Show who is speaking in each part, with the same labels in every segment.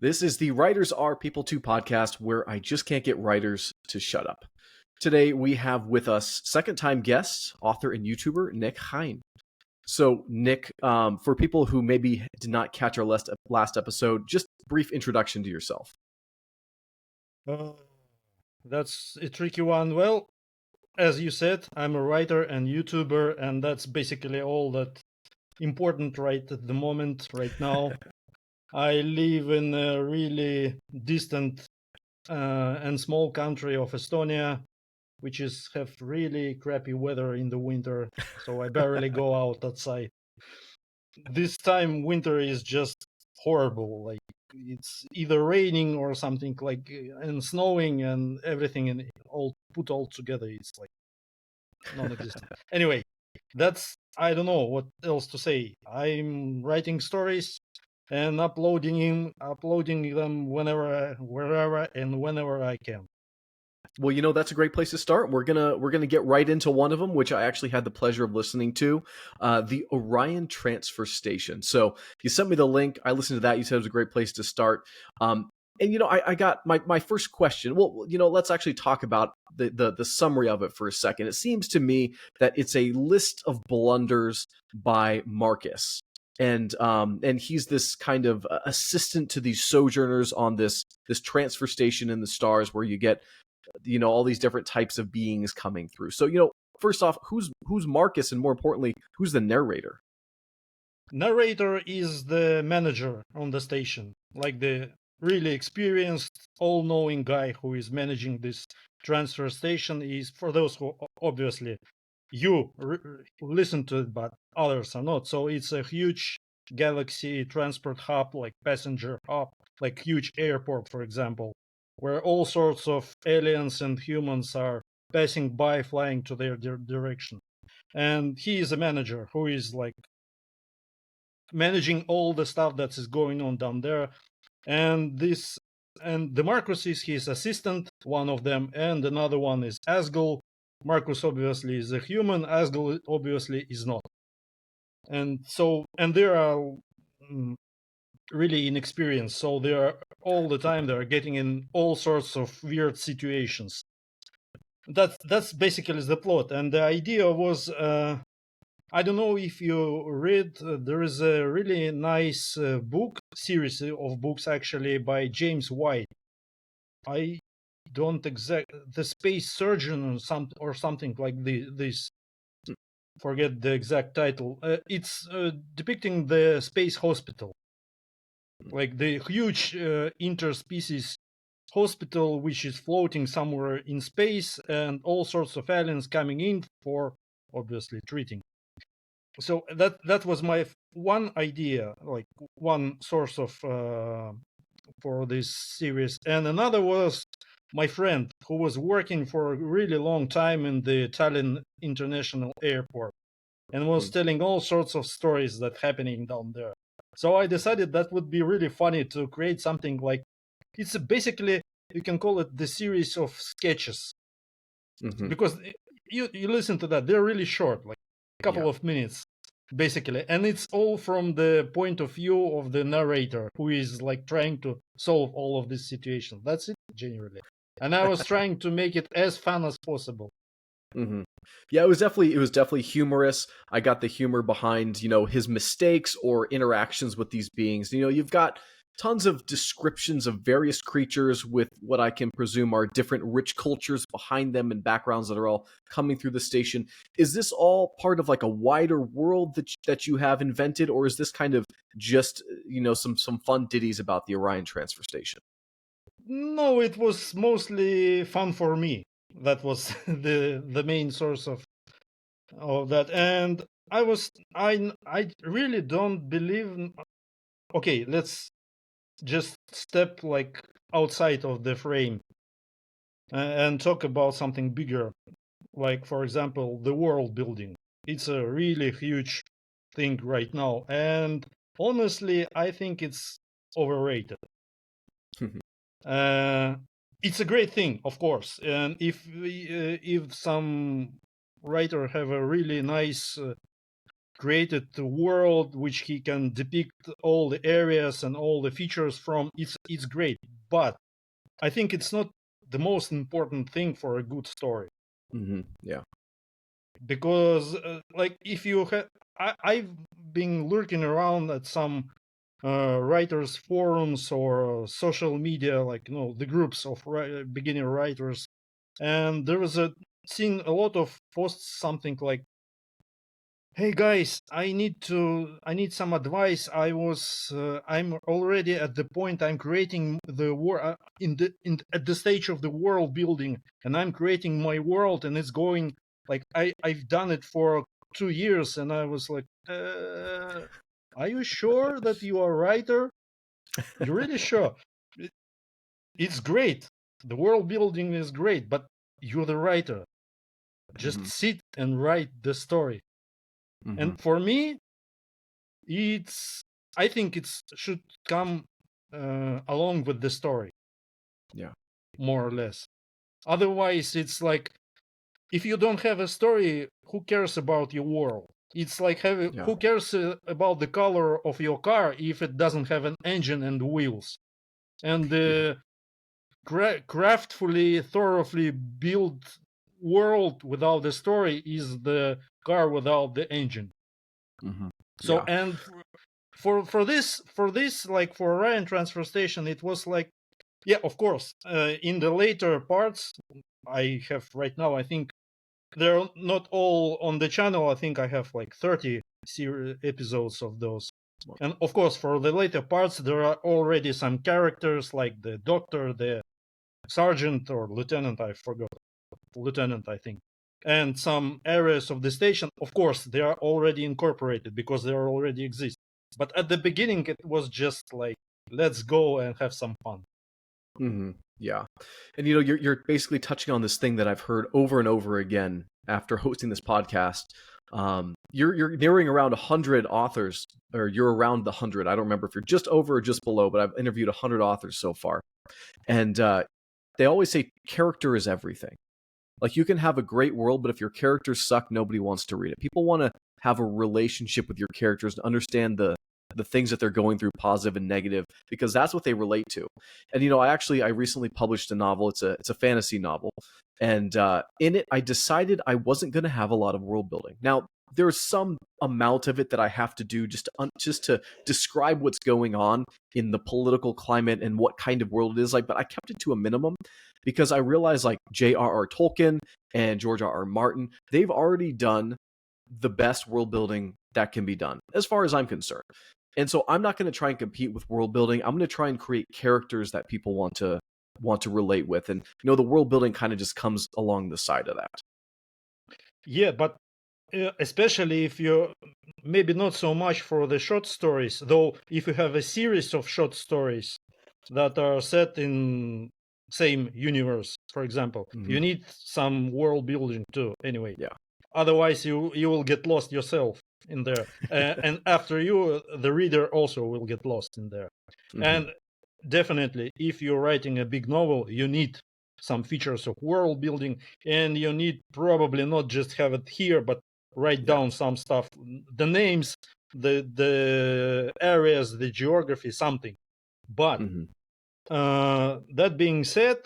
Speaker 1: This is the Writers Are People Too podcast, where I just can't get writers to shut up. Today we have with us second-time guest, author and YouTuber Nik Hein. So Nik, for people who maybe did not catch our last episode, just brief introduction to yourself.
Speaker 2: That's a tricky one. Well, as you said, I'm a writer and YouTuber, and that's basically all that important right at the moment, right now. I live in a really distant and small country of Estonia, which have really crappy weather in the winter, so I barely go outside. This time, winter is just horrible. Like it's either raining or something and snowing and everything and all put all together. It's like non-existent. Anyway, I don't know what else to say. I'm writing stories and uploading them wherever and whenever I can.
Speaker 1: Well, that's a great place to start. We're gonna get right into one of them, which I actually had the pleasure of listening to, the Orion transfer station. So you sent me the link. I listened to that. You said it was a great place to start. And I got my first question. Well, let's actually talk about the summary of it for a second. It seems to me that it's a list of blunders by Marcus. And he's this kind of assistant to these sojourners on this transfer station in the stars, where you get all these different types of beings coming through. So first off, who's Marcus, and more importantly, who's the narrator?
Speaker 2: Narrator is the manager on the station, like the really experienced, all-knowing guy who is managing this transfer station. Is for those who obviously you listen to it, but others are not. So it's a huge galaxy transport hub, like passenger hub, like huge airport, for example, where all sorts of aliens and humans are passing by, flying to their direction. And he is a manager who is like managing all the stuff that is going on down there. And the Marcus is his assistant, one of them, and another one is Asgul. Marcus obviously is a human, Asgul obviously is not. And they are really inexperienced, so they are all the time they are getting in all sorts of weird situations. That's basically the plot. And the idea was, I don't know if you read, there is a really nice book series of books actually by James White. I don't the Space Surgeon or something like this. Forget the exact title. It's depicting the space hospital, like the huge interspecies hospital which is floating somewhere in space, and all sorts of aliens coming in for obviously treating. So that was my one idea, like one source of for this series. And another was my friend who was working for a really long time in the Tallinn International Airport and was telling all sorts of stories that happening down there. So I decided that would be really funny to create something like, it's basically, you can call it the series of sketches. Mm-hmm. Because you listen to that, they're really short, like a couple of minutes, basically. And it's all from the point of view of the narrator, who is like trying to solve all of this situation. That's it, generally. And I was trying to make it as fun as possible.
Speaker 1: Mm-hmm. Yeah, it was definitely humorous. I got the humor behind, his mistakes or interactions with these beings. You've got tons of descriptions of various creatures with what I can presume are different rich cultures behind them and backgrounds that are all coming through the station. Is this all part of like a wider world that you have invented, or is this kind of just, some fun ditties about the Orion transfer station?
Speaker 2: No, it was mostly fun for me. That was the main source of that. And I really don't believe. Okay, let's just step like outside of the frame and talk about something bigger, like for example the world building. It's a really huge thing right now, and honestly I think it's overrated. It's a great thing, of course, and if some writer have a really nice created the world which he can depict all the areas and all the features from. It's great, but I think it's not the most important thing for a good story.
Speaker 1: Yeah.
Speaker 2: Because like if you have, I've been lurking around at some writers forums or social media, like the groups of beginner writers, and there was seen a lot of posts, something like, hey guys, I need some advice. I'm already at the point, I'm creating the war at the stage of the world building, and I'm creating my world, and it's going like I've done it for 2 years, and I was like, are you sure that you are a writer? You're really sure? It's great. The world building is great, but you're the writer. Just sit and write the story. And for me, I think it should come along with the story.
Speaker 1: Yeah.
Speaker 2: More or less. Otherwise, it's like, if you don't have a story, who cares about your world? It's like who cares about the color of your car if it doesn't have an engine and wheels? And the craftfully, thoroughly built world without the story is the car without the engine. So, and for this, like for Orion transfer station, it was like, yeah, of course, in the later parts I have right now, I think they're not all on the channel. I think I have like 30 episodes of those. And of course, for the later parts, there are already some characters like the doctor, the sergeant or lieutenant, I forgot, lieutenant, I think, and some areas of the station. Of course, they are already incorporated because they already exist. But at the beginning, it was just like, let's go and have some fun.
Speaker 1: Yeah. And you're basically touching on this thing that I've heard over and over again after hosting this podcast. You're nearing around 100 authors, or you're around the 100. I don't remember if you're just over or just below, but I've interviewed 100 authors so far. And they always say character is everything. Like, you can have a great world, but if your characters suck, nobody wants to read it. People want to have a relationship with your characters and understand the things that they're going through, positive and negative, because that's what they relate to. And I recently published a novel. It's a fantasy novel, and in it, I decided I wasn't going to have a lot of world building. Now, there's some amount of it that I have to do just to describe what's going on in the political climate and what kind of world it is like, but I kept it to a minimum because I realized, like, J.R.R. Tolkien and George R.R. Martin, they've already done the best world building that can be done, as far as I'm concerned. And so I'm not going to try and compete with world building. I'm going to try and create characters that people want to relate with. And the world building kind of just comes along the side of that.
Speaker 2: Yeah, but especially if you're maybe not so much for the short stories, though if you have a series of short stories that are set in same universe, for example, you need some world building too, anyway.
Speaker 1: Yeah.
Speaker 2: Otherwise you will get lost yourself in there. And after you, the reader also will get lost in there. And definitely, if you're writing a big novel, you need some features of world building, and you need probably not just have it here, but write down some stuff, the names, the areas, the geography, something. But that being said,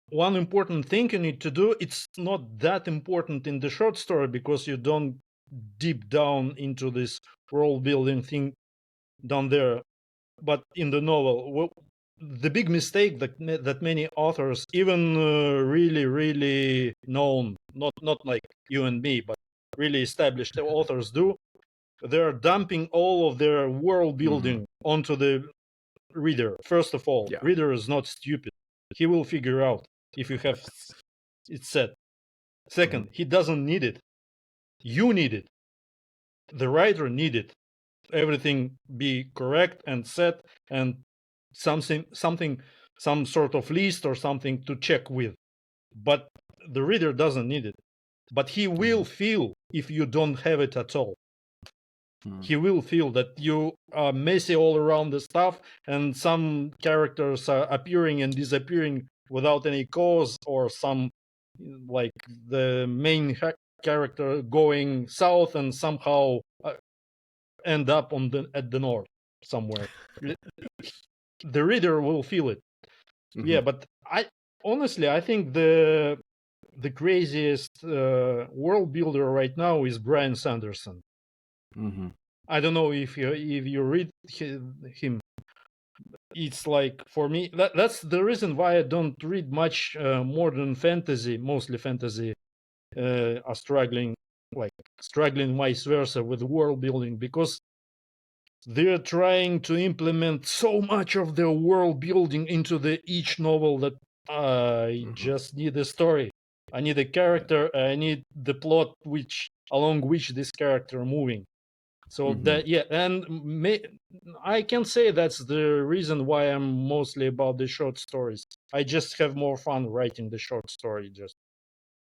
Speaker 2: one important thing you need to do, it's not that important in the short story because you don't deep down into this world building thing down there, but in the novel, the big mistake that many authors, even really known, not like you and me, but really established authors do, they're dumping all of their world building onto the reader. First of all, reader is not stupid. He will figure out if you have it set. Second, he doesn't need it. You need it. The writer need it. Everything be correct and set, and some sort of list or something to check with. But the reader doesn't need it. But he will feel if you don't have it at all. He will feel that you are messy all around the stuff, and some characters are appearing and disappearing without any cause, or some, like the main character going south and somehow end up at the north somewhere. The reader will feel it. Yeah, but I think the craziest world builder right now is Brian Sanderson. I don't know if you read him. It's like, for me, that's the reason why I don't read much modern fantasy. Mostly fantasy are struggling vice versa with world building, because they're trying to implement so much of their world building into each novel that I just need a story. I need a character. I need the plot along which this character moving. So that, yeah, and I can say that's the reason why I'm mostly about the short stories. I just have more fun writing the short story. Just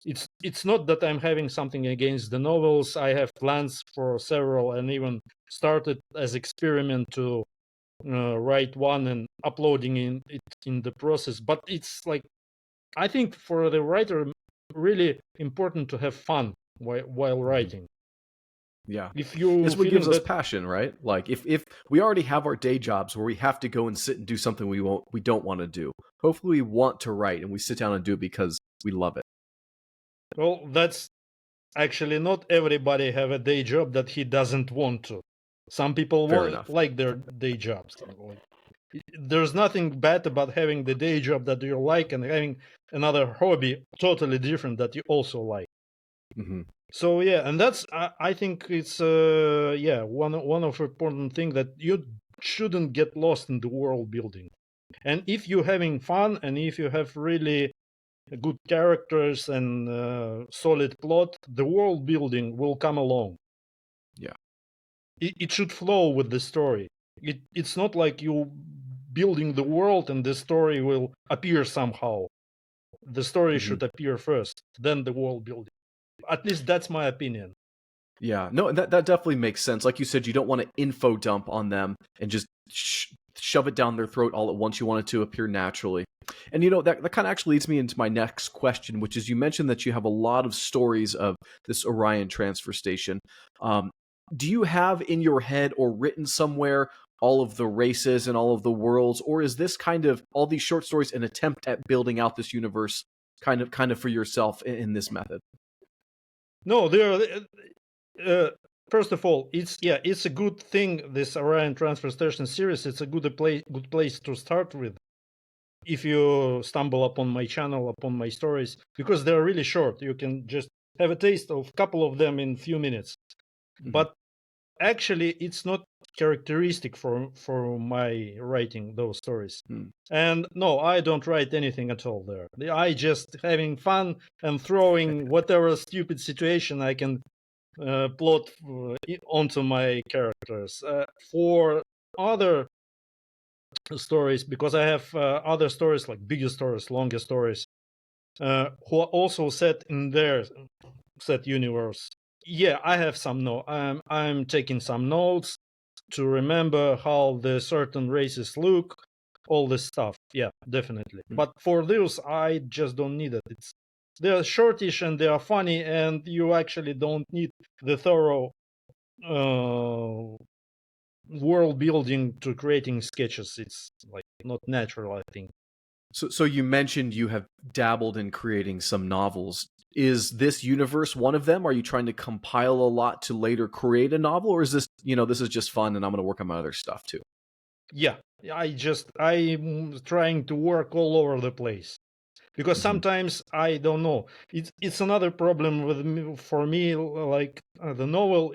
Speaker 2: it's not that I'm having something against the novels. I have plans for several, and even started as experiment to write one and uploading it in the process. But it's like, I think for the writer, really important to have fun while writing.
Speaker 1: Yeah,
Speaker 2: if you
Speaker 1: it's what gives us passion, right? Like if we already have our day jobs where we have to go and sit and do something we don't want to do. Hopefully, we want to write and we sit down and do it because we love it.
Speaker 2: Well, that's actually not everybody have a day job that he doesn't want to. Some people like their day jobs. There's nothing bad about having the day job that you like and having another hobby totally different that you also like. So yeah, and that's I think it's one of important thing, that you shouldn't get lost in the world building. And if you're having fun and if you have really good characters and solid plot, the world building will come along.
Speaker 1: Yeah,
Speaker 2: it should flow with the story. It's not like you building the world and the story will appear somehow. The story should appear first, then the world building. At least that's my opinion.
Speaker 1: Yeah, no, that definitely makes sense. Like you said, you don't want to info dump on them and just shove it down their throat all at once. You want it to appear naturally. And that kind of actually leads me into my next question, which is, you mentioned that you have a lot of stories of this Orion transfer station. Do you have in your head or written somewhere all of the races and all of the worlds, or is this kind of all these short stories an attempt at building out this universe kind of for yourself in this method?
Speaker 2: No, first of all, it's a good thing, this Orion transfer station series. It's a good place to start with if you stumble upon my channel, upon my stories, because they're really short. You can just have a taste of a couple of them in a few minutes. But actually, it's not characteristic for my writing those stories. And no, I don't write anything at all there. I just having fun and throwing whatever stupid situation I can plot onto my characters. For other stories, because I have other stories, like bigger stories, longer stories, who are also set in their set universe. Yeah, I have some I'm taking some notes to remember how the certain races look, all this stuff. Yeah, definitely. But for those, I just don't need it. They're shortish and they are funny, and you actually don't need the thorough world building to creating sketches. It's like not natural, I think.
Speaker 1: So you mentioned you have dabbled in creating some novels. Is this universe one of them? Are you trying to compile a lot to later create a novel, or is this this is just fun and I'm going to work on my other stuff too?
Speaker 2: Yeah, I'm trying to work all over the place, because sometimes I don't know. It's another problem for me. Like the novel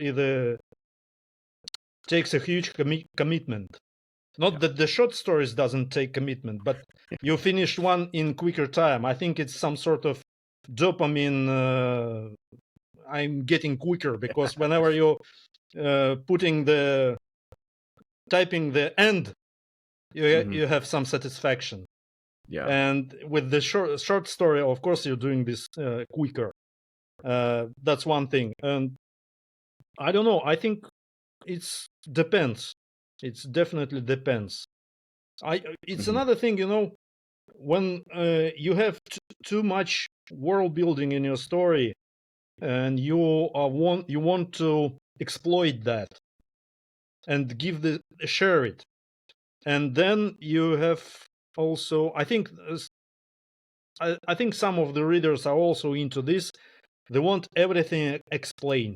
Speaker 2: takes a huge commitment. Not that the short stories doesn't take commitment, but you finish one in quicker time. I think it's some sort of dopamine. I'm getting quicker because whenever you typing the end, you have some satisfaction.
Speaker 1: Yeah.
Speaker 2: And with the short story, of course, you're doing this quicker. That's one thing. And I don't know. I think it's depends. It's definitely depends. It's another thing, when you have too much world building in your story, and you want to exploit that and share it. And then you have also, I think some of the readers are also into this. They want everything explained,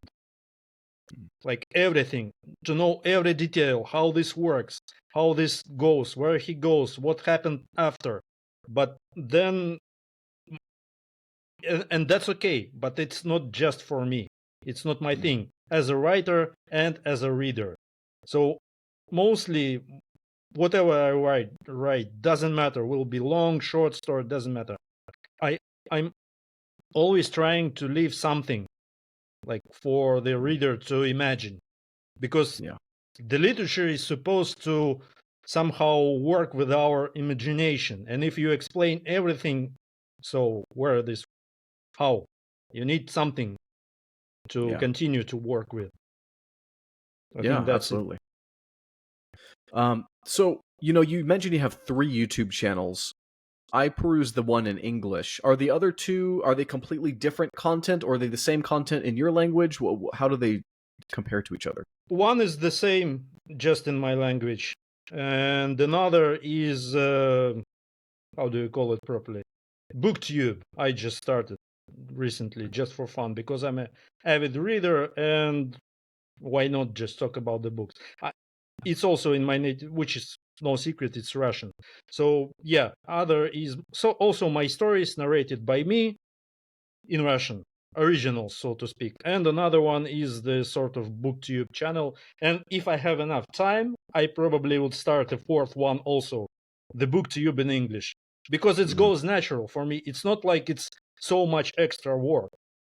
Speaker 2: like everything, to know every detail, how this works, how this goes, where he goes, what happened after. But then, and that's okay, but it's not just for me. It's not my thing as a writer and as a reader. So mostly whatever I write doesn't matter. Will be long, short story, doesn't matter. I'm always trying to leave something like for the reader to imagine, because the literature is supposed to somehow work with our imagination. And if you explain everything, so where this, how, you need something to continue to work with. I think that's
Speaker 1: absolutely. So, you mentioned you have 3 YouTube channels. I perused the one in English. Are the other 2, are they completely different content, or are they the same content in your language? How do they compare to each other?
Speaker 2: One is the same, just in my language. And another is, how do you call it properly? BookTube. I just started recently just for fun, because I'm an avid reader, and why not just talk about the books? It's also in my native, which is no secret, it's Russian. So yeah, other is so also my stories narrated by me in Russian, originals, so to speak. And another one is the sort of BookTube channel. And if I have enough time, I probably would start a 4th one also, the BookTube in English, because it goes natural for me. It's not like it's so much extra work.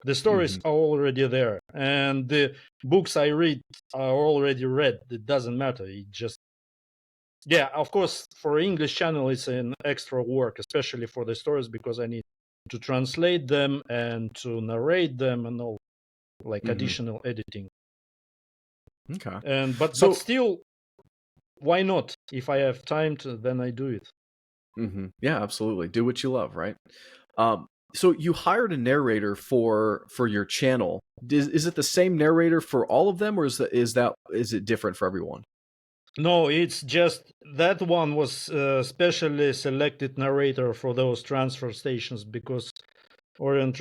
Speaker 2: The stories are already there, and the books I read are already read. It doesn't matter. It just, yeah, of course, for English channel, it's an extra work, especially for the stories, because I need to translate them and to narrate them and all, like additional editing.
Speaker 1: Okay.
Speaker 2: And but still, why not? If I have time to, then I do it.
Speaker 1: Yeah, absolutely. Do what you love, right? So you hired a narrator for your channel. Is it the same narrator for all of them, or is it different for everyone?
Speaker 2: No, it's just that one was specially selected narrator for those transfer stations, because Orion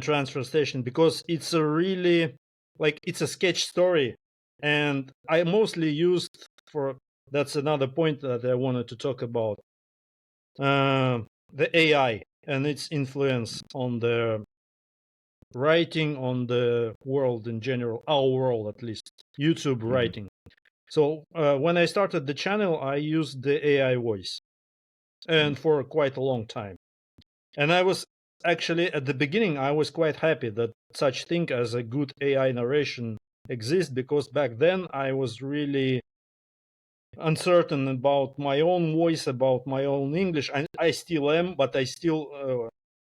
Speaker 2: transfer station, because it's a really, like, it's a sketch story, and I mostly used for, that's another point that I wanted to talk about, the AI and its influence on the writing, on the world in general, our world at least, YouTube writing. So when I started the channel, I used the AI voice, and for quite a long time. And I was actually, at the beginning, I was quite happy that such thing as a good AI narration exists, because back then I was really uncertain about my own voice, about my own English. I still am, but I still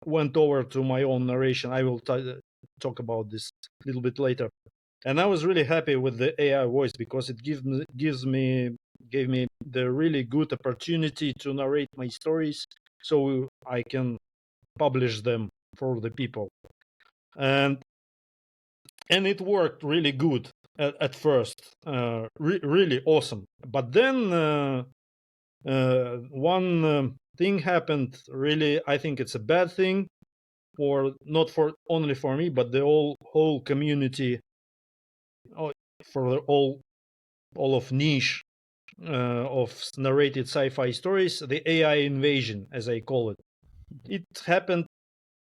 Speaker 2: went over to my own narration. I will talk about this a little bit later. And I was really happy with the AI voice, because it gave me the really good opportunity to narrate my stories, so I can publish them for the people. And it worked really good at first, really awesome. But then one thing happened. Really, I think it's a bad thing, for not for only for me, but the whole community, for all of niche of narrated sci-fi stories, the AI invasion, as I call it. It happened,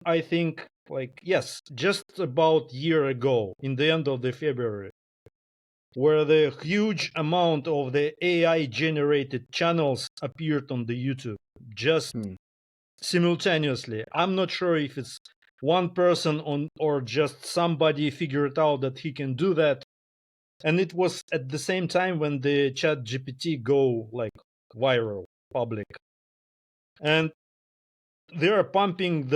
Speaker 2: I think, like, yes, just about year ago, in the end of the February, where the huge amount of the AI generated channels appeared on the YouTube, just simultaneously. I'm not sure if it's one person on, or just somebody figured out that he can do that. And it was at the same time when the chat GPT go like viral, public. And they're pumping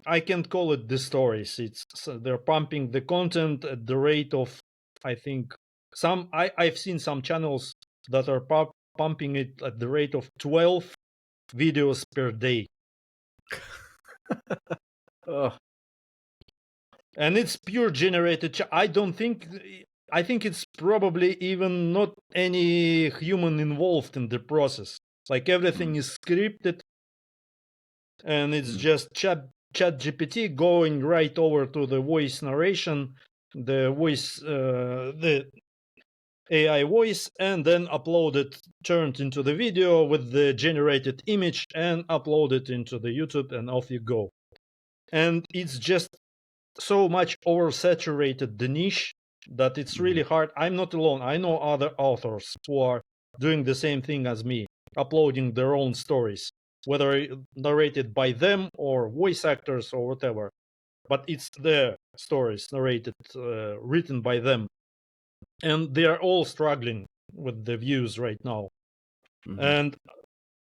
Speaker 2: I can't call it the stories. They're pumping the content at the rate of, I think, I've seen some channels that are pumping it at the rate of 12 videos per day. and it's pure generated. I think it's probably even not any human involved in the process. Like everything is scripted, and it's just chat GPT going right over to the voice narration, the AI voice, and then uploaded, turned into the video with the generated image, and uploaded into the YouTube, and off you go. And it's just so much oversaturated the niche that it's really hard. I'm not alone. I know other authors who are doing the same thing as me, uploading their own stories, whether narrated by them or voice actors or whatever. But it's their stories narrated, written by them. And they are all struggling with the views right now. And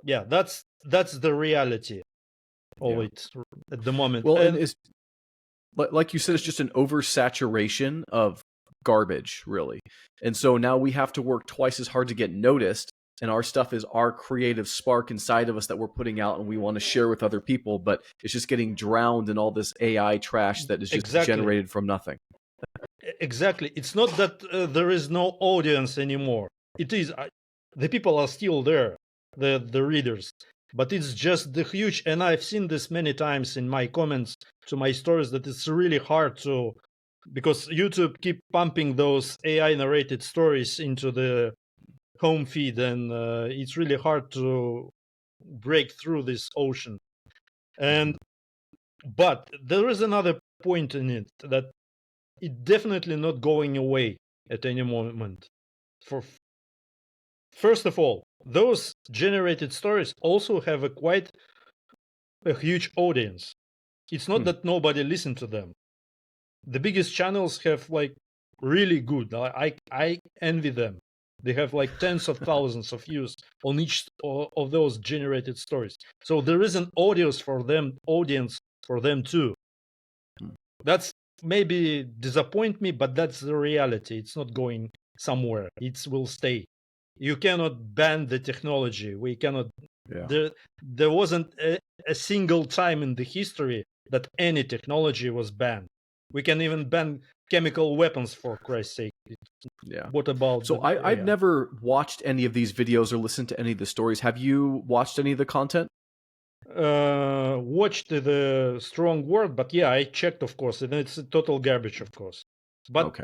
Speaker 2: yeah, that's the reality of it at the moment.
Speaker 1: Well, and it's like you said, it's just an oversaturation of garbage, really. And so now we have to work twice as hard to get noticed. And our stuff is our creative spark inside of us that we're putting out and we want to share with other people. But it's just getting drowned in all this AI trash that is just generated from nothing.
Speaker 2: Exactly. It's not that there is no audience anymore. It is. The people are still there, the readers. But it's just the huge, and I've seen this many times in my comments to my stories, that it's really hard to, because YouTube keep pumping those AI narrated stories into the home feed, and it's really hard to break through this ocean. But there is another point in it, that it definitely not going away at any moment. First of all, those generated stories also have quite a huge audience. It's not that nobody listened to them. The biggest channels have like really good. I envy them. They have like tens of thousands of views on each of those generated stories. So there is an audience for them too. That's maybe disappoint me, but that's the reality. It's not going somewhere. It will stay. You cannot ban the technology. We cannot. There wasn't a single time in the history that any technology was banned. We can even ban chemical weapons, for Christ's sake. What about?
Speaker 1: So I've never watched any of these videos or listened to any of the stories. Have you watched any of the content?
Speaker 2: Watched the strong word, but yeah, I checked, of course, and it's total garbage, of course. But
Speaker 1: okay.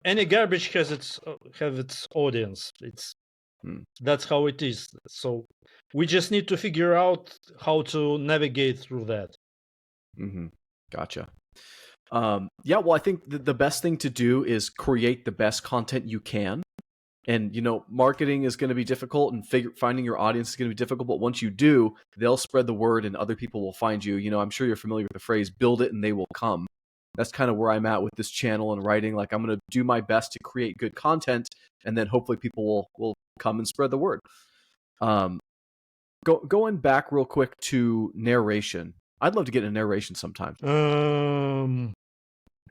Speaker 2: Any garbage has its audience. That's how it is. So we just need to figure out how to navigate through that.
Speaker 1: Gotcha. Yeah, well, I think the best thing to do is create the best content you can. And, marketing is going to be difficult, and finding your audience is going to be difficult. But once you do, they'll spread the word and other people will find you. I'm sure you're familiar with the phrase, build it and they will come. That's kind of where I'm at with this channel and writing. Like, I'm going to do my best to create good content, and then hopefully people will come and spread the word. Going back real quick to narration. I'd love to get a narration sometime.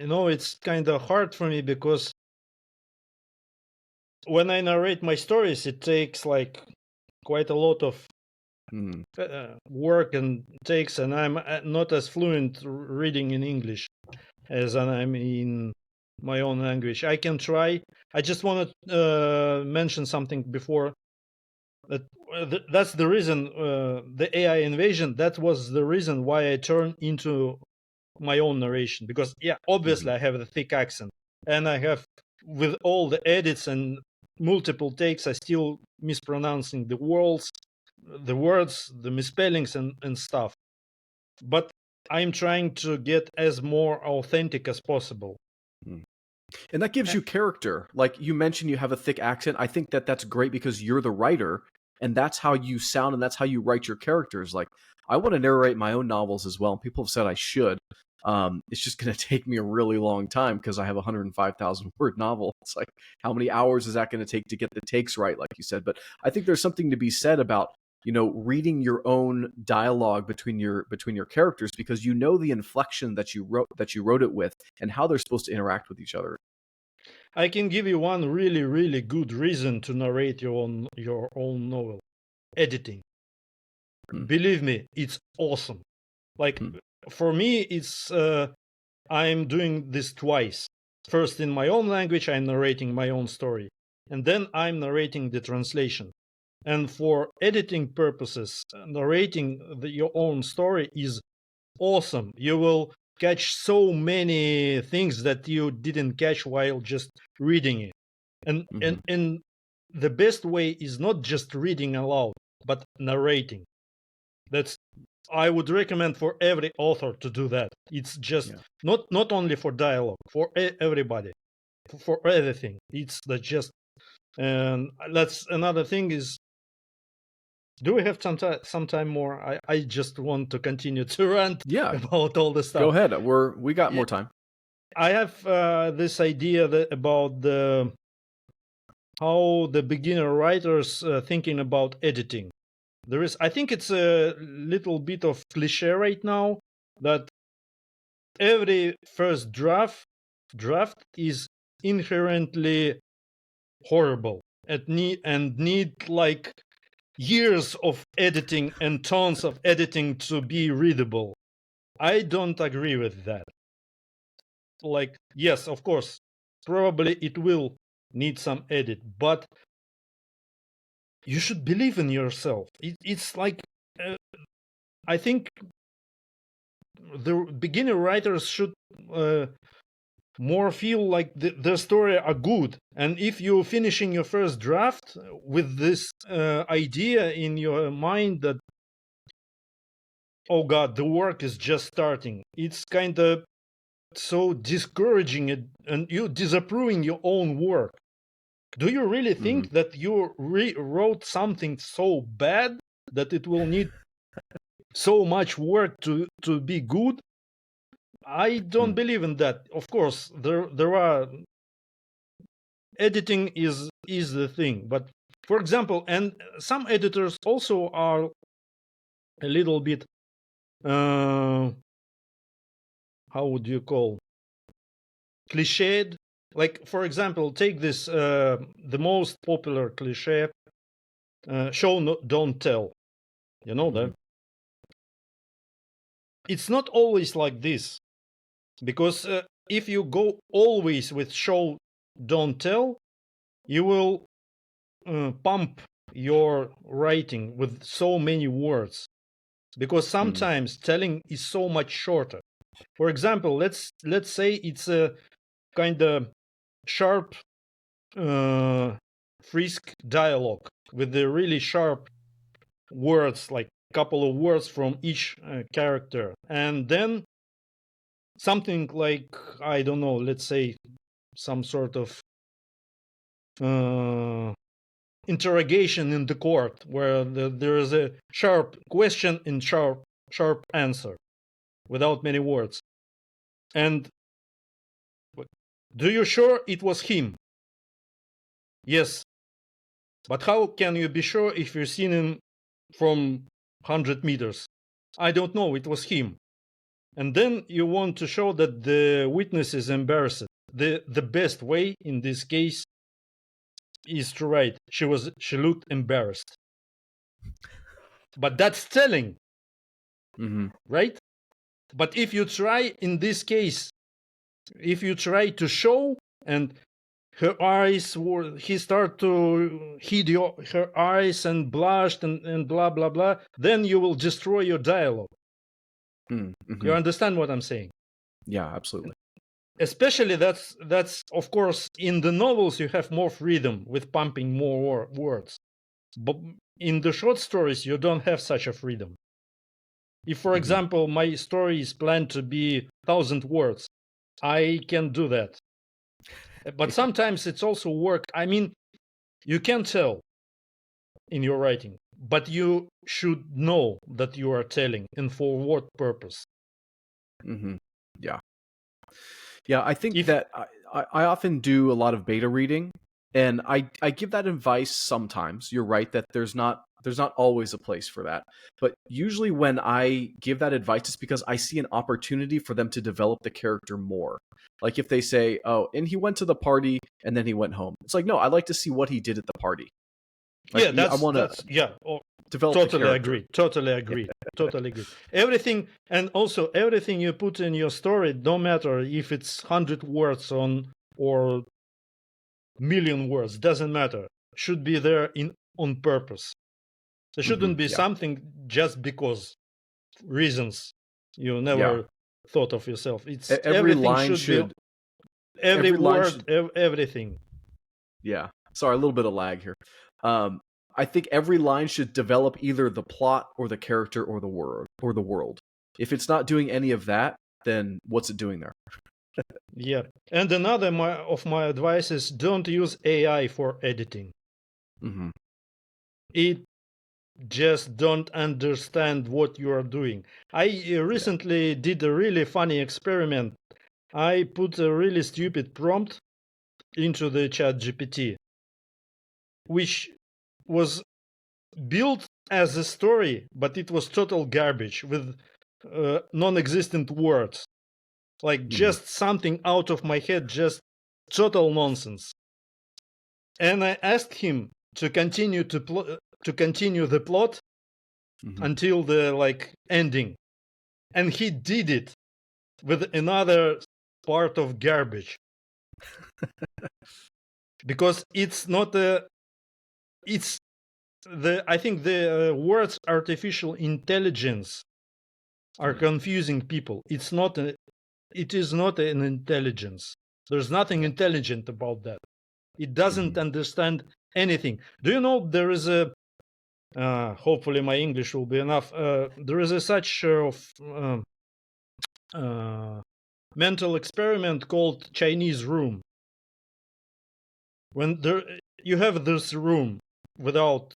Speaker 2: It's kind of hard for me, because when I narrate my stories, it takes like quite a lot of work and takes, and I'm not as fluent reading in English as I'm in my own language. I can try. I just want to mention something before. That's the reason, the AI invasion, that was the reason why I turned into my own narration. Because, yeah, obviously I have the thick accent, and I have, with all the edits and multiple takes, I still mispronouncing the words, the misspellings and stuff. But I'm trying to get as more authentic as possible.
Speaker 1: And that gives you character. Like you mentioned, you have a thick accent. I think that's great because you're the writer, and that's how you sound, and that's how you write your characters. Like, I want to narrate my own novels as well. People have said I should. It's just going to take me a really long time because I have a 105,000 word novel. It's like, how many hours is that going to take to get the takes right, like you said? But I think there's something to be said about reading your own dialogue between your characters, because the inflection that you wrote it with and how they're supposed to interact with each other.
Speaker 2: I can give you one really, really good reason to narrate your own novel: editing. Believe me, it's awesome. Like, for me, it's I'm doing this twice. First, in my own language, I'm narrating my own story, and then I'm narrating the translation. And for editing purposes, narrating your own story is awesome. You will catch so many things that you didn't catch while just reading it. And the best way is not just reading aloud, but narrating. That's I would recommend for every author to do that. It's just not only for dialogue, for everybody, for everything. It's the just. And that's another thing is, do we have some time more? I just want to continue to rant about all the stuff.
Speaker 1: Go ahead. We got more time.
Speaker 2: I have this idea about how the beginner writers thinking about editing. I think it's a little bit of cliche right now that every first draft is inherently horrible and need like years of editing and tons of editing to be readable. I don't agree with that. Like, yes, of course, probably it will need some edit, but you should believe in yourself. It's like, I think the beginner writers should more feel like the story are good. And if you're finishing your first draft with this idea in your mind that, oh God, the work is just starting, it's kind of so discouraging and you disapproving your own work. Do you really think that you rewrote something so bad that it will need so much work to be good? I don't believe in that. Of course, there are editing is the thing, but for example, and some editors also are a little bit how would you call cliched. Like, for example, take this the most popular cliche, show no, don't tell. You know that it's not always like this, because if you go always with show don't tell, you will pump your writing with so many words, because sometimes telling is so much shorter. For example, let's say it's a kind of sharp frisk dialogue with the really sharp words, like a couple of words from each character, and then something like, I don't know, let's say some sort of interrogation in the court where there is a sharp question and sharp answer without many words. And do you sure it was him? Yes. But how can you be sure if you've seen him from 100 meters? I don't know, it was him. And then you want to show that the witness is embarrassed. The best way in this case is to write, she looked embarrassed. But that's telling, right? But if you try, in this case, if you try to show and her eyes were, he started to hid her eyes and blushed and blah, blah, blah, then you will destroy your dialogue. You understand what I'm saying?
Speaker 1: Yeah, absolutely.
Speaker 2: Especially that's of course, in the novels you have more freedom with pumping more words. But in the short stories, you don't have such a freedom. If, for example, my story is planned to be 1,000 words, I can do that. But sometimes it's also work. I mean, you can tell in your writing, but you should know that you are telling and for what purpose.
Speaker 1: Yeah, I think that I often do a lot of beta reading, and I give that advice sometimes. You're right that there's not always a place for that. But usually when I give that advice, it's because I see an opportunity for them to develop the character more. Like if they say, oh, and he went to the party and then he went home. It's like, no, I'd like to see what he did at the party. Like,
Speaker 2: Yeah, that's
Speaker 1: develop the
Speaker 2: Totally
Speaker 1: character.
Speaker 2: agree. Totally agree. Totally agree. Everything, and also everything you put in your story, no matter if it's 100 words or million words, doesn't matter. Should be there on purpose. There shouldn't be something just because reasons you never thought of yourself. It's
Speaker 1: every
Speaker 2: everything
Speaker 1: line
Speaker 2: should be every word, everything.
Speaker 1: Yeah. Sorry, a little bit of lag here. I think every line should develop either the plot or the character or the world. If it's not doing any of that, then what's it doing there?
Speaker 2: Yeah. And another of my advice is don't use AI for editing.
Speaker 1: Mm-hmm.
Speaker 2: It just don't understand what you are doing. I recently did a really funny experiment. I put a really stupid prompt into the chat GPT, which was built as a story, but it was total garbage with non-existent words. Like just something out of my head, just total nonsense. And I asked him to continue the plot until the ending, and he did it with another part of garbage because it's not a. It's the I think the words artificial intelligence are confusing people. It's not a. It is not an intelligence. There's nothing intelligent about that. It doesn't understand anything. Do you know there is a hopefully my English will be enough. There is a such mental experiment called Chinese room. When you have this room without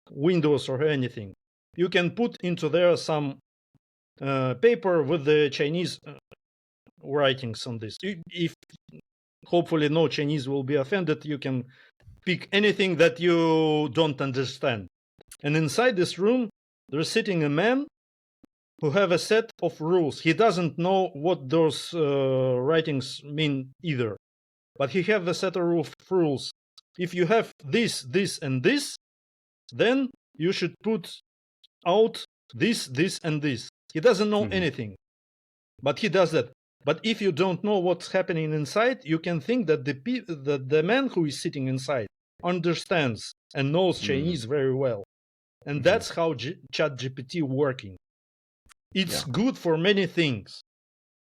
Speaker 2: windows or anything, you can put into there some paper with the Chinese writings on this. If hopefully no Chinese will be offended, you can pick anything that you don't understand. And inside this room, there's sitting a man who have a set of rules. He doesn't know what those writings mean either, but he have a set of rules. If you have this, this, and this, then you should put out this, this, and this. He doesn't know anything, but he does that. But if you don't know what's happening inside, you can think that the man who is sitting inside understands and knows Chinese very well. And that's how ChatGPT working. It's good for many things.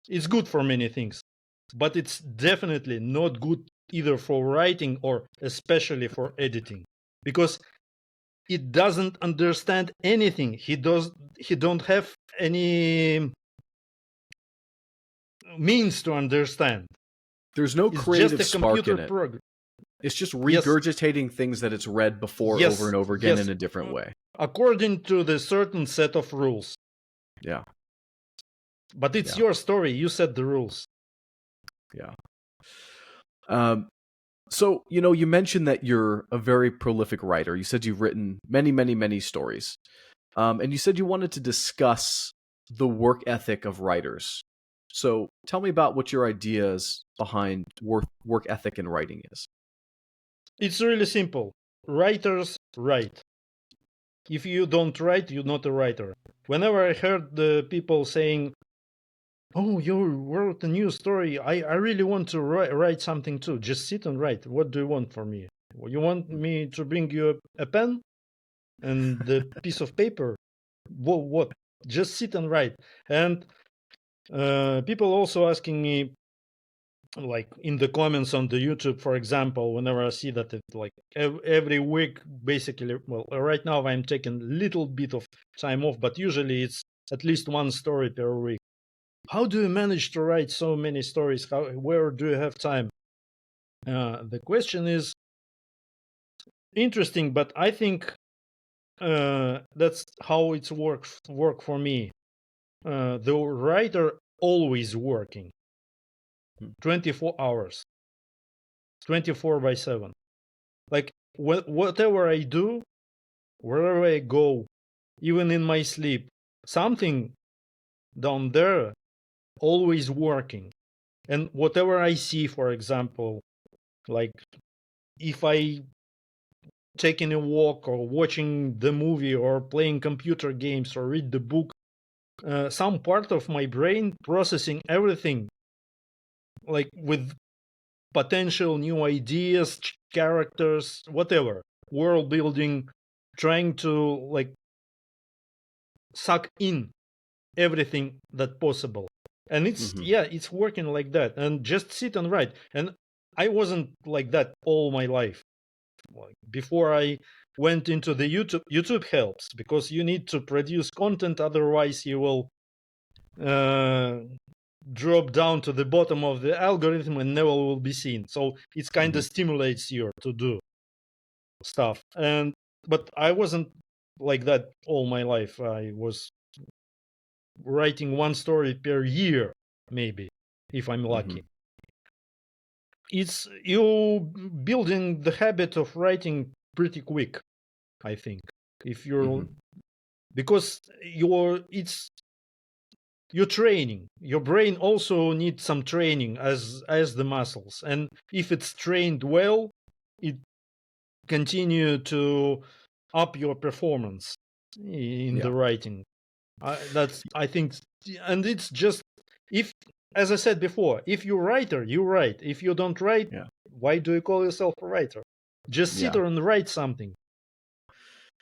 Speaker 2: It's good for many things, but it's definitely not good either for writing or especially for editing, because it doesn't understand anything. He don't have any means to understand.
Speaker 1: There's no creative
Speaker 2: just a
Speaker 1: spark
Speaker 2: computer
Speaker 1: in it.
Speaker 2: program.
Speaker 1: It's just regurgitating things that it's read before over and over again in a different way.
Speaker 2: According to the certain set of rules.
Speaker 1: Yeah.
Speaker 2: But it's your story. You set the rules.
Speaker 1: Yeah. So, you mentioned that you're a very prolific writer. You said you've written many, many, many stories. And you said you wanted to discuss the work ethic of writers. So tell me about what your ideas behind work ethic in writing is.
Speaker 2: It's really simple. Writers write. If you don't write, you're not a writer. Whenever I heard the people saying, "Oh, you wrote a new story. I really want to write something too. Just sit and write. What do you want from me? You want me to bring you a pen and the piece of paper? What? Just sit and write." And people also asking me, like in the comments on the YouTube, for example, whenever I see that it every week, basically, well, right now I'm taking a little bit of time off, but usually it's at least one story per week. How do you manage to write so many stories? Where do you have time? The question is interesting, but I think that's how it's work for me. The writer always working 24 hours, 24/7. Like whatever I do, wherever I go, even in my sleep, something down there always working. And whatever I see, for example, like if I taking a walk or watching the movie or playing computer games or read the book, some part of my brain processing everything like with potential new ideas, characters, whatever, world building, trying to like suck in everything that possible. And it's it's working like that. And just sit and write. And I wasn't like that all my life. Before I went into the YouTube helps, because you need to produce content, otherwise you will drop down to the bottom of the algorithm and never will be seen. So it kind of stimulates you to do stuff. But I wasn't like that all my life. I was writing one story per year, maybe, if I'm lucky. It's you building the habit of writing pretty quick, I think. If you're because you're training. Your brain also needs some training as the muscles, and if it's trained well, it continue to up your performance in the writing. I think, and it's just, if, as I said before, if you're a writer, you write. If you don't write, why do you call yourself a writer? Just sit there and write something.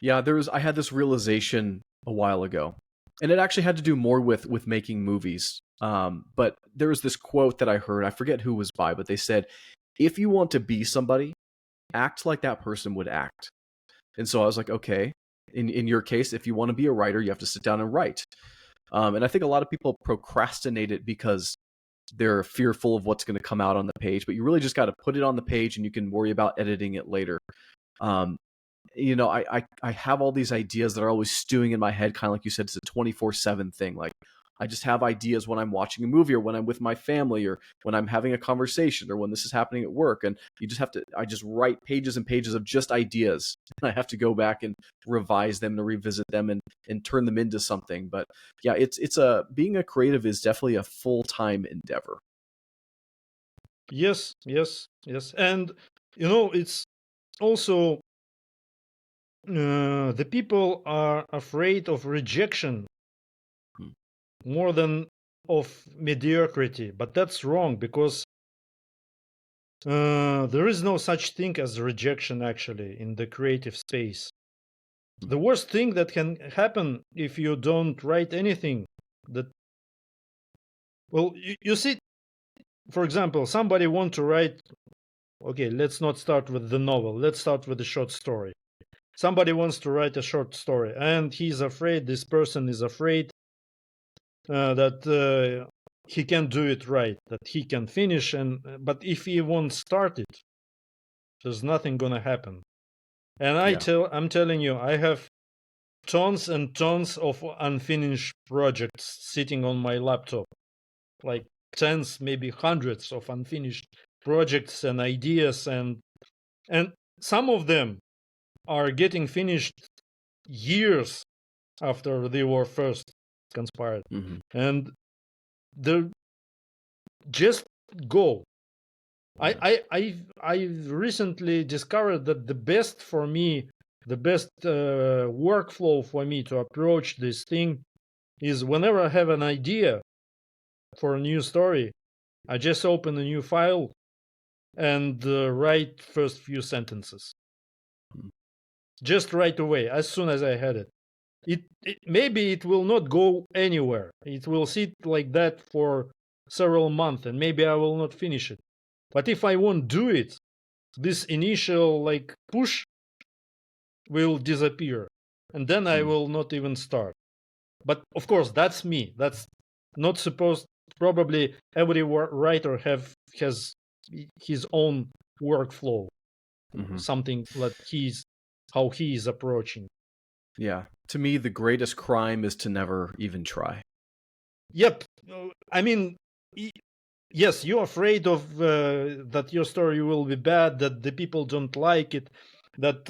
Speaker 1: Yeah, I had this realization a while ago, and it actually had to do more with making movies. But there was this quote that I heard. I forget who it was by, but they said, "If you want to be somebody, act like that person would act." And so I was like, okay. In your case, if you want to be a writer, you have to sit down and write. And I think a lot of people procrastinate it because they're fearful of what's going to come out on the page. But you really just got to put it on the page, and you can worry about editing it later. You know, I have all these ideas that are always stewing in my head, kind of like you said, it's a 24/7 thing. Like, I just have ideas when I'm watching a movie, or when I'm with my family, or when I'm having a conversation, or when this is happening at work. And I just write pages and pages of just ideas. And I have to go back and revise them and revisit them and turn them into something. But yeah, being a creative is definitely a full-time endeavor.
Speaker 2: Yes. And, you know, it's also, the people are afraid of rejection more than of mediocrity, but that's wrong, because there is no such thing as rejection actually in the creative space. The worst thing that can happen if you don't write anything, you see, for example, somebody want to write, okay, let's not start with the novel, let's start with the short story. Somebody wants to write a short story, and this person is afraid that he can do it right, that he can finish, but if he won't start it, there's nothing gonna happen. And I'm telling you, I have tons and tons of unfinished projects sitting on my laptop, like tens, maybe hundreds of unfinished projects and ideas, and some of them are getting finished years after they were first conspired. And they're just go. I recently discovered that the best workflow for me to approach this thing is, whenever I have an idea for a new story, I just open a new file and write first few sentences. Just right away, as soon as I had it. Maybe it will not go anywhere. It will sit like that for several months, and maybe I will not finish it. But if I won't do it, this initial like push will disappear, and then I will not even start. But of course, that's me. That's not supposed. Probably every writer has his own workflow, something that how he is approaching.
Speaker 1: Yeah, to me, the greatest crime is to never even try.
Speaker 2: Yep, I mean, yes, you're afraid of that your story will be bad, that the people don't like it, that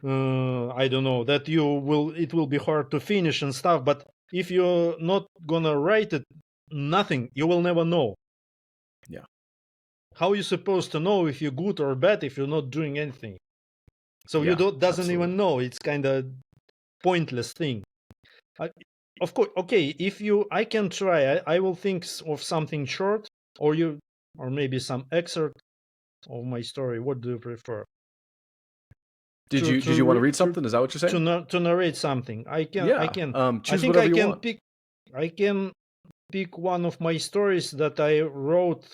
Speaker 2: I don't know, that it will be hard to finish and stuff. But if you're not gonna write it, nothing, you will never know.
Speaker 1: Yeah.
Speaker 2: How are you supposed to know if you're good or bad if you're not doing anything? So you
Speaker 1: Yeah,
Speaker 2: doesn't
Speaker 1: absolutely.
Speaker 2: even know. It's kind of pointless thing. I, of course, okay. If you, I can try. I will think of something short, or you, or maybe some excerpt of my story. What do you prefer?
Speaker 1: Did you want to read something? Is that what you're saying?
Speaker 2: To narrate something. I
Speaker 1: Yeah.
Speaker 2: can. I
Speaker 1: Choose
Speaker 2: think
Speaker 1: whatever
Speaker 2: I
Speaker 1: you
Speaker 2: can
Speaker 1: want.
Speaker 2: pick. I can pick one of my stories that I wrote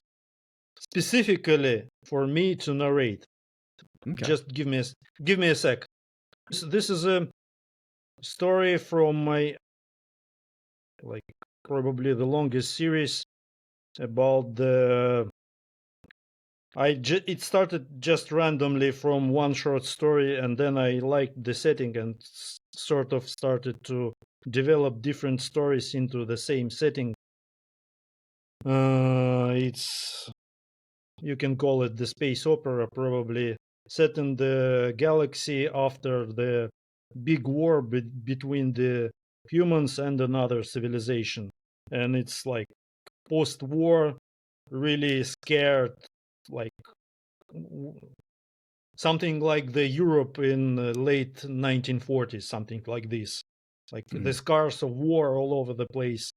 Speaker 2: specifically for me to narrate.
Speaker 1: Okay.
Speaker 2: Just give me a sec. This is a story from my, like, probably the longest series about the. It started just randomly from one short story, and then I liked the setting and sort of started to develop different stories into the same setting. It's, you can call it the space opera, probably set in the galaxy after the big war between the humans and another civilization, and it's like post-war, really scared, like something like the Europe in late 1940s, something like this, like the scars of war all over the place.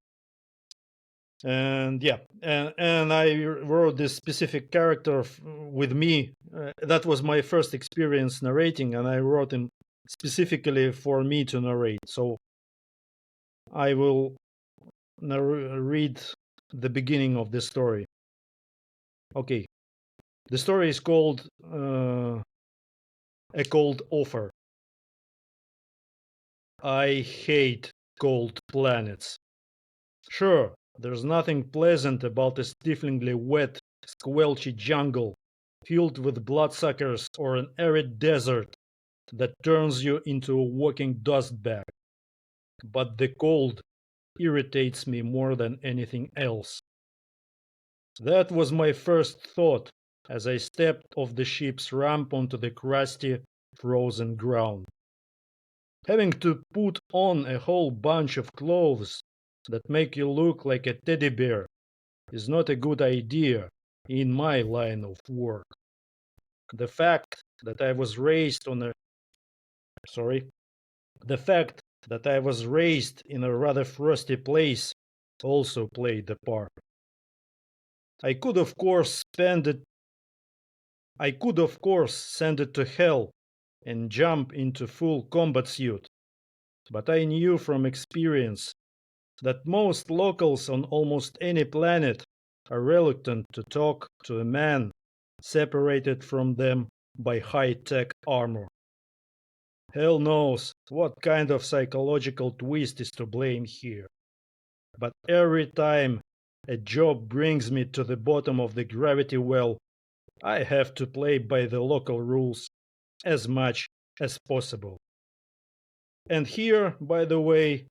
Speaker 2: And yeah, and I wrote this specific character with me. That was my first experience narrating, and I wrote him specifically for me to narrate. So I will read the beginning of the story. Okay, the story is called A Cold Offer. I hate cold planets. Sure, there's nothing pleasant about a stiflingly wet, squelchy jungle filled with bloodsuckers or an arid desert that turns you into a walking dust bag. But the cold irritates me more than anything else. That was my first thought as I stepped off the ship's ramp onto the crusty, frozen ground. Having to put on a whole bunch of clothes that make you look like a teddy bear is not a good idea in my line of work. The fact that I was raised on a sorry, the fact that I was raised in a rather frosty place also played a part. I could of course spend it I could of course send it to hell and jump into full combat suit, but I knew from experience that most locals on almost any planet are reluctant to talk to a man separated from them by high-tech armor. Hell knows what kind of psychological twist is to blame here. But every time a job brings me to the bottom of the gravity well, I have to play by the local rules as much as possible. And here, by the way,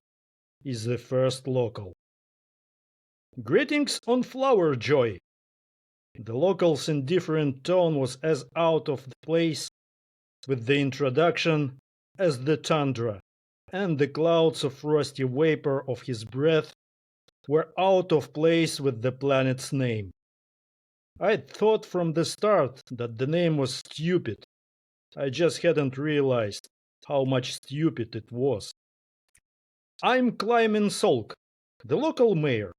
Speaker 2: is the first local. Greetings on Flower Joy. The local's indifferent tone was as out of place with the introduction as the tundra, and the clouds of frosty vapor of his breath were out of place with the planet's name. I'd thought from the start that the name was stupid. I just hadn't realized how much stupid it was. I'm Clymen Solk, the local mayor.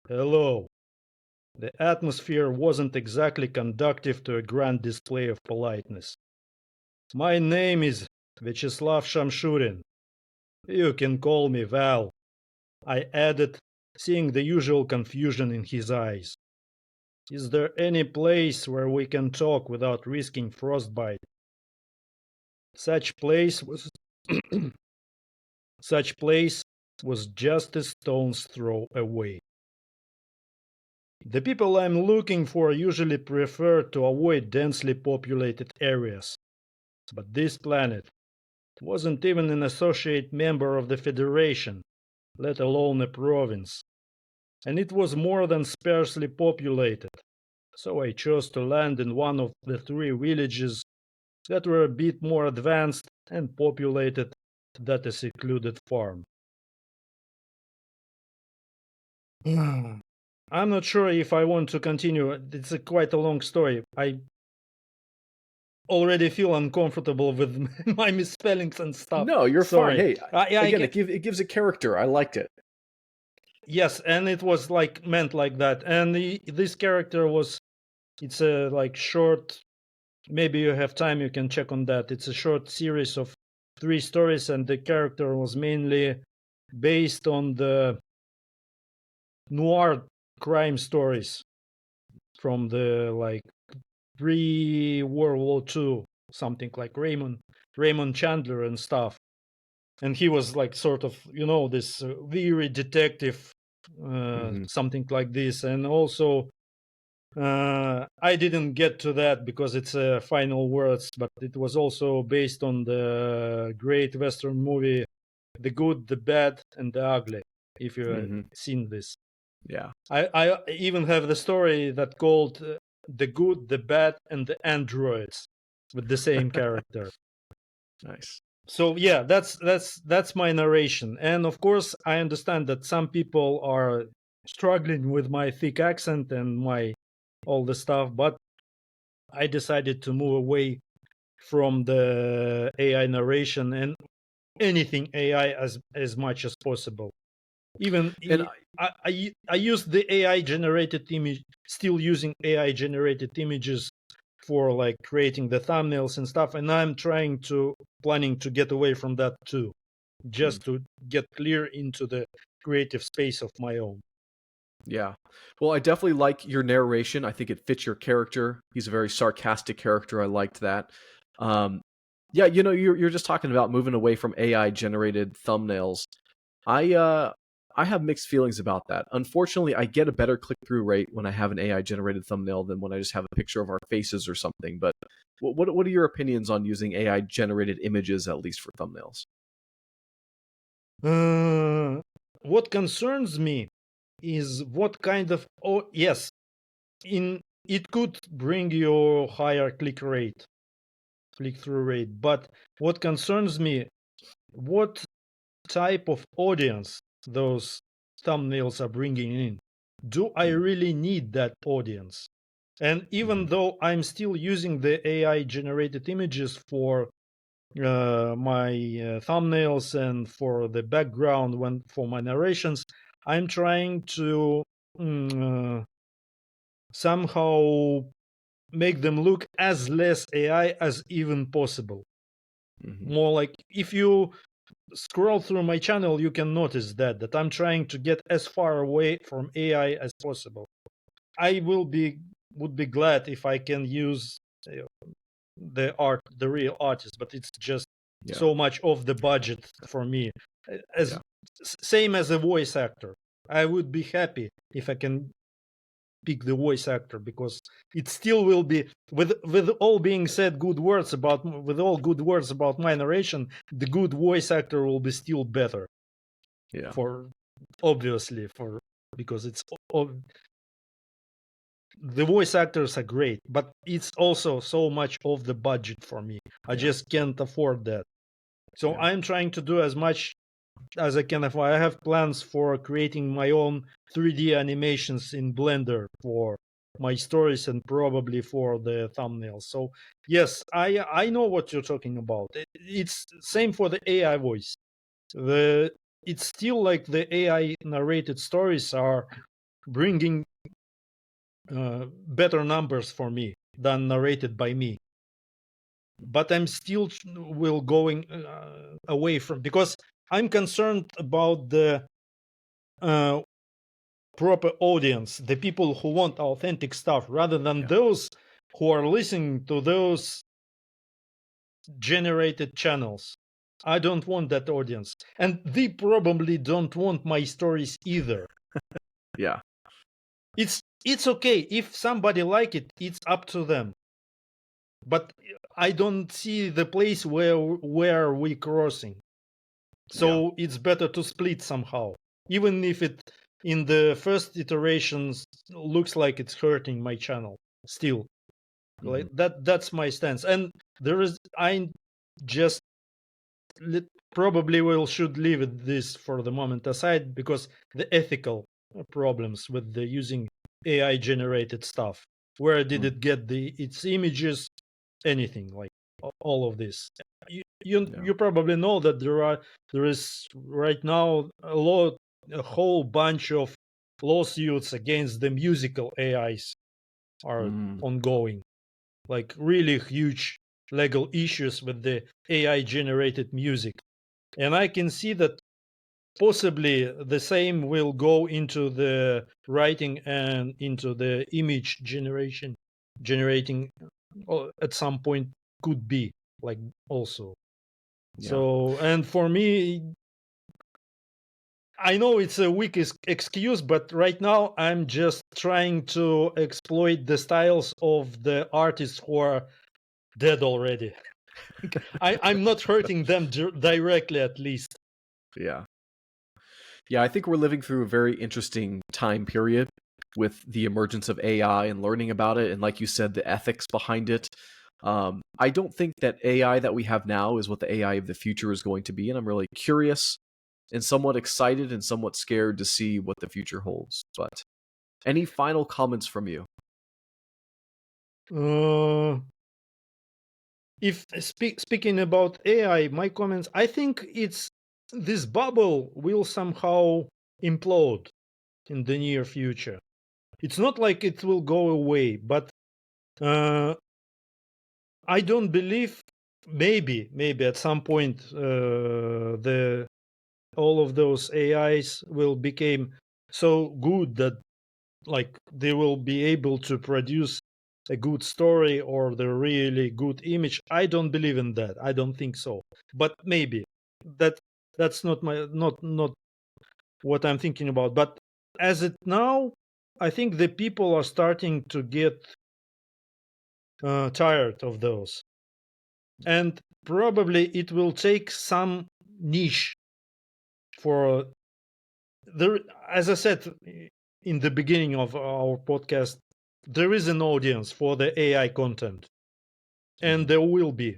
Speaker 2: Hello. The atmosphere wasn't exactly conducive to a grand display of politeness. My name is Vyacheslav Shamshurin. You can call me Val, I added, seeing the usual confusion in his eyes. Is there any place where we can talk without risking frostbite? Such place was Such place was just a stone's throw away. The people I'm looking for usually prefer to avoid densely populated areas. But this planet wasn't even an associate member of the Federation, let alone a province. And it was more than sparsely populated. So I chose to land in one of the three villages that were a bit more advanced and populated than a secluded farm. I'm not sure if I want to continue. It's quite a long story. already feel uncomfortable with my misspellings and stuff.
Speaker 1: No, you're fine.
Speaker 2: Sorry.
Speaker 1: Hey,
Speaker 2: I
Speaker 1: again,
Speaker 2: get,
Speaker 1: it gives a character. I liked it.
Speaker 2: yes, and it was like meant like that. And this character was, it's a like short, maybe you have time, you can check on that. It's a short series of 3 stories, and the character was mainly based on the noir crime stories from the like pre-World War II, something like Raymond Chandler and stuff. And he was like sort of, this weary detective,
Speaker 1: Hmm.
Speaker 2: something like this. And also, I didn't get to that because it's final words, but it was also based on the great Western movie, The Good, the Bad, and the Ugly, if you've
Speaker 1: Hmm.
Speaker 2: seen this.
Speaker 1: Yeah.
Speaker 2: I even have the story that called The Good, the Bad, and the Androids with the same character.
Speaker 1: Nice.
Speaker 2: So yeah, that's my narration. And of course, I understand that some people are struggling with my thick accent and my all the stuff, but I decided to move away from the AI narration and anything AI as much as possible. Even
Speaker 1: And
Speaker 2: I use the AI generated image, still using AI generated images for like creating the thumbnails and stuff, and I'm planning to get away from that too, just to get clear into the creative space of my own.
Speaker 1: yeah. Well, I definitely like your narration. I think it fits your character. He's a very sarcastic character. I liked that. Um, yeah, you're just talking about moving away from AI generated thumbnails. I uh I have mixed feelings about that. Unfortunately, I get a better click through rate when I have an AI generated thumbnail than when I just have a picture of our faces or something. But what are your opinions on using AI generated images, at least for thumbnails?
Speaker 2: What concerns me is what kind of, oh yes, in it could bring you higher click through rate, but what concerns me, what type of audience those thumbnails are bringing in. Do I
Speaker 1: Mm.
Speaker 2: really need that audience? And even
Speaker 1: Mhm.
Speaker 2: though I'm still using the AI generated images for my thumbnails and for the background for my narrations, I'm trying to somehow make them look as less AI as even possible.
Speaker 1: Mhm.
Speaker 2: More like, if you scroll through my channel, you can notice that I'm trying to get as far away from AI as possible. I would be glad if I can use uh, the real artist, but it's just
Speaker 1: Yeah.
Speaker 2: so much of the budget for me. As
Speaker 1: Yeah.
Speaker 2: same as a voice actor, I would be happy if I can pick the voice actor, because it still will be, with all being said good words about, with all good words about my narration, the good voice actor will be still better,
Speaker 1: Yeah.
Speaker 2: for obviously, for because the voice actors are great, but it's also so much of the budget for me. I
Speaker 1: Yeah.
Speaker 2: just can't afford that. So
Speaker 1: Yeah.
Speaker 2: I'm trying to do as much as I can. If I have plans for creating my own 3D animations in Blender for my stories and probably for the thumbnails. So yes, I know what you're talking about. It's same for the AI voice. The It's still like the AI narrated stories are bringing better numbers for me than narrated by me. But I'm still will going away from, because I'm concerned about the uh, proper audience, the people who want authentic stuff, rather than
Speaker 1: Yeah.
Speaker 2: those who are listening to those generated channels. I don't want that audience, and they probably don't want my stories either.
Speaker 1: Yeah.
Speaker 2: It's okay if somebody like it, it's up to them. But I don't see the place where we crossing.
Speaker 1: Yeah.
Speaker 2: So it's better to split somehow, even if it in the first iterations looks like it's hurting my channel. Still,
Speaker 1: Hmm.
Speaker 2: like that's my stance. And there is I just probably will should leave it this for the moment aside, because the ethical problems with the using AI generated stuff. Where did it get its images? anything like all of this. You probably know that there is right now a whole bunch of lawsuits against the musical AIs are ongoing, like really huge legal issues with the AI generated music. And I can see that possibly the same will go into the writing and into the image generating at some point, could be like also. So, and for me, I know it's a weak excuse, but right now I'm just trying to exploit the styles of the artists who are dead already. I'm not hurting them directly, at least.
Speaker 1: Yeah. Yeah, I think we're living through a very interesting time period with the emergence of AI and learning about it. And like you said, the ethics behind it. I don't think that AI that we have now is what the AI of the future is going to be. And I'm really curious and somewhat excited and somewhat scared to see what the future holds. But any final comments from you?
Speaker 2: If speaking about AI, my comments, I think this bubble will somehow implode in the near future. It's not like it will go away, but I don't believe. Maybe at some point the all of those AIs will become so good that like they will be able to produce a good story or the really good image. I don't believe in that. I don't think so. But maybe that's not not what I'm thinking about. But as it now, I think the people are starting to get tired of those, and probably it will take some niche for there. As I said in the beginning of our podcast, there is an audience for the AI content, and there will be,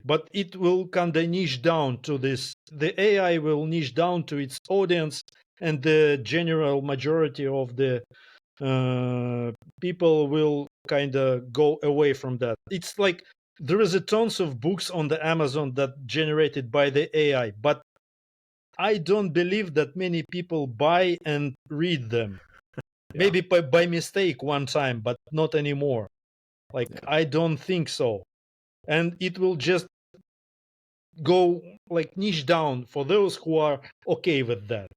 Speaker 2: but it will kind of niche down to this. The AI will niche down to its audience, and the general majority of the people will kind of go away from that. It's like there is a tons of books on the Amazon that generated by the AI, but I don't believe that many people buy and read them. Maybe by mistake one time, but not anymore. Like, I don't think so. And it will just go like niche down for those who are okay with that.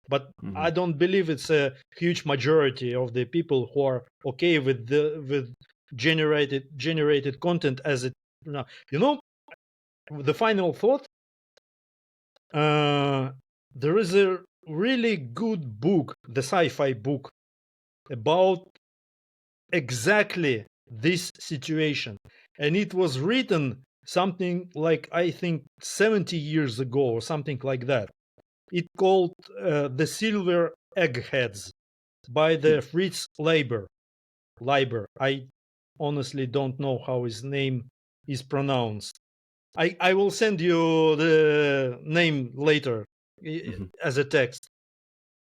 Speaker 2: But I don't believe it's a huge majority of the people who are okay with with generated content as it now. You know, the final thought. There is a really good book, the sci-fi book, about exactly this situation, and it was written something like I think 70 years ago or something like that. It called The Silver Eggheads by the Fritz Leiber. I honestly don't know how his name is pronounced. I will send you the name later as a text.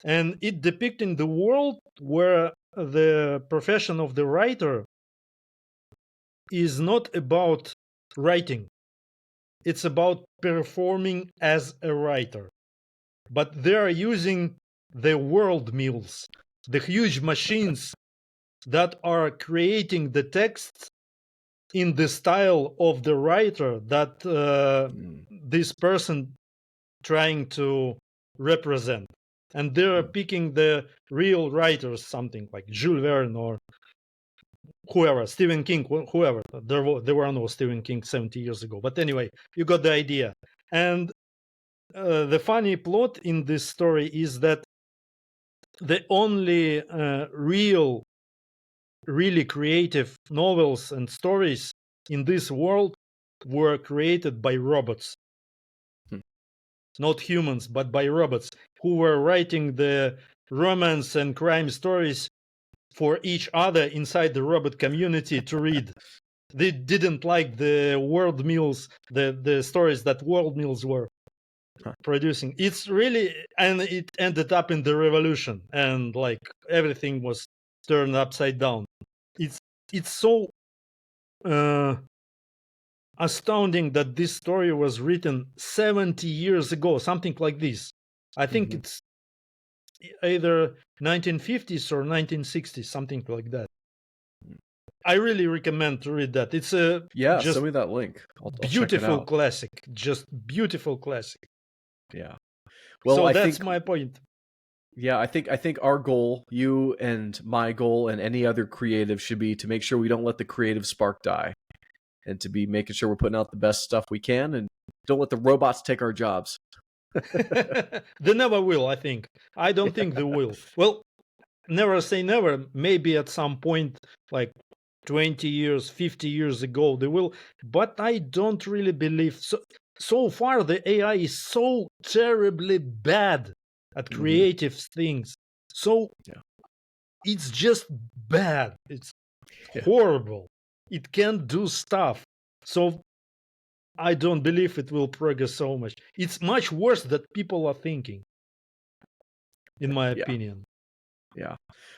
Speaker 2: And it depicting the world where the profession of the writer is not about writing. It's about performing as a writer. But they are using the world mills, the huge machines that are creating the texts in the style of the writer that this person trying to represent. And they're picking the real writers, something like Jules Verne or whoever, Stephen King, whoever. There were no Stephen King 70 years ago. But anyway, you got the idea. And the funny plot in this story is that the only really creative novels and stories in this world were created by robots. Not humans, but by robots who were writing the romance and crime stories for each other inside the robot community to read. They didn't like the world mills, the stories that world mills were producing. It's really, and it ended up in the revolution, and like everything was turned upside down. It's so astounding that this story was written 70 years ago, something like this. I think it's either 1950s or 1960s, something like that. I really recommend to read that. It's a
Speaker 1: Yeah,
Speaker 2: just
Speaker 1: send me that link. I'll check it
Speaker 2: beautiful
Speaker 1: out.
Speaker 2: classic, just beautiful classic.
Speaker 1: Yeah. Well,
Speaker 2: So
Speaker 1: I
Speaker 2: that's
Speaker 1: think
Speaker 2: my point.
Speaker 1: yeah, I think our goal, you and my goal and any other creative should be to make sure we don't let the creative spark die and to be making sure we're putting out the best stuff we can and don't let the robots take our jobs.
Speaker 2: They never will, I think. I don't think they will. Well, never say never. Maybe at some point, like 20 years, 50 years ago, they will. But I don't really believe so. So far, the AI is so terribly bad at
Speaker 1: Mhm.
Speaker 2: creative things. So
Speaker 1: Yeah.
Speaker 2: it's just bad. It's
Speaker 1: Yeah.
Speaker 2: horrible. It can't do stuff. So I don't believe it will progress so much. It's much worse than people are thinking, in my
Speaker 1: Yeah.
Speaker 2: opinion.
Speaker 1: Yeah.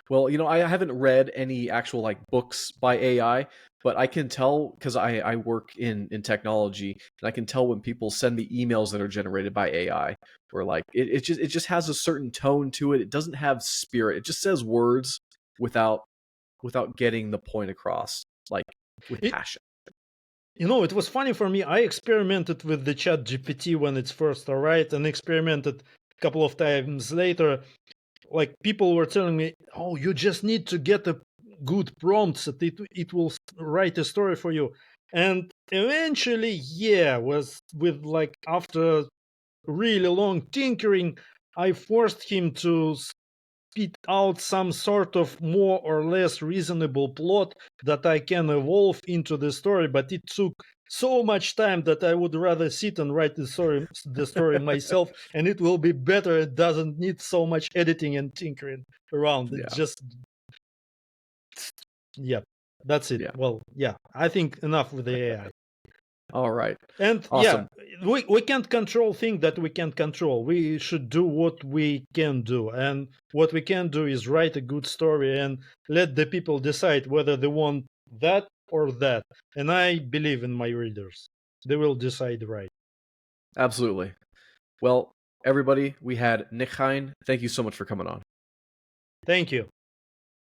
Speaker 1: Well, I haven't read any actual like books by AI, but I can tell because I work in technology and I can tell when people send me emails that are generated by AI where like it just has a certain tone to it. It doesn't have spirit. It just says words without getting the point across, like with
Speaker 2: It,
Speaker 1: passion.
Speaker 2: it was funny for me. I experimented with the chat GPT when it's first arrived and experimented a couple of times later. Like people were telling me, oh, you just need to get a good prompts that it will write a story for you. And eventually, yeah, was with like after really long tinkering, I forced him to spit out some sort of more or less reasonable plot that I can evolve into the story, but it took so much time that I would rather sit and write the story myself, and it will be better. It doesn't need so much editing and tinkering around. It
Speaker 1: Yeah.
Speaker 2: just, yeah, that's it.
Speaker 1: Yeah.
Speaker 2: Well, yeah, I think enough with the AI.
Speaker 1: All right.
Speaker 2: And yeah,
Speaker 1: Awesome.
Speaker 2: we can't control things that we can't control. We should do what we can do. And what we can do is write a good story and let the people decide whether they want that or that. And I believe in my readers. They will decide right.
Speaker 1: Absolutely. Well, everybody, we had Nik Hein. Thank you so much for coming on.
Speaker 2: Thank you.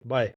Speaker 2: Bye.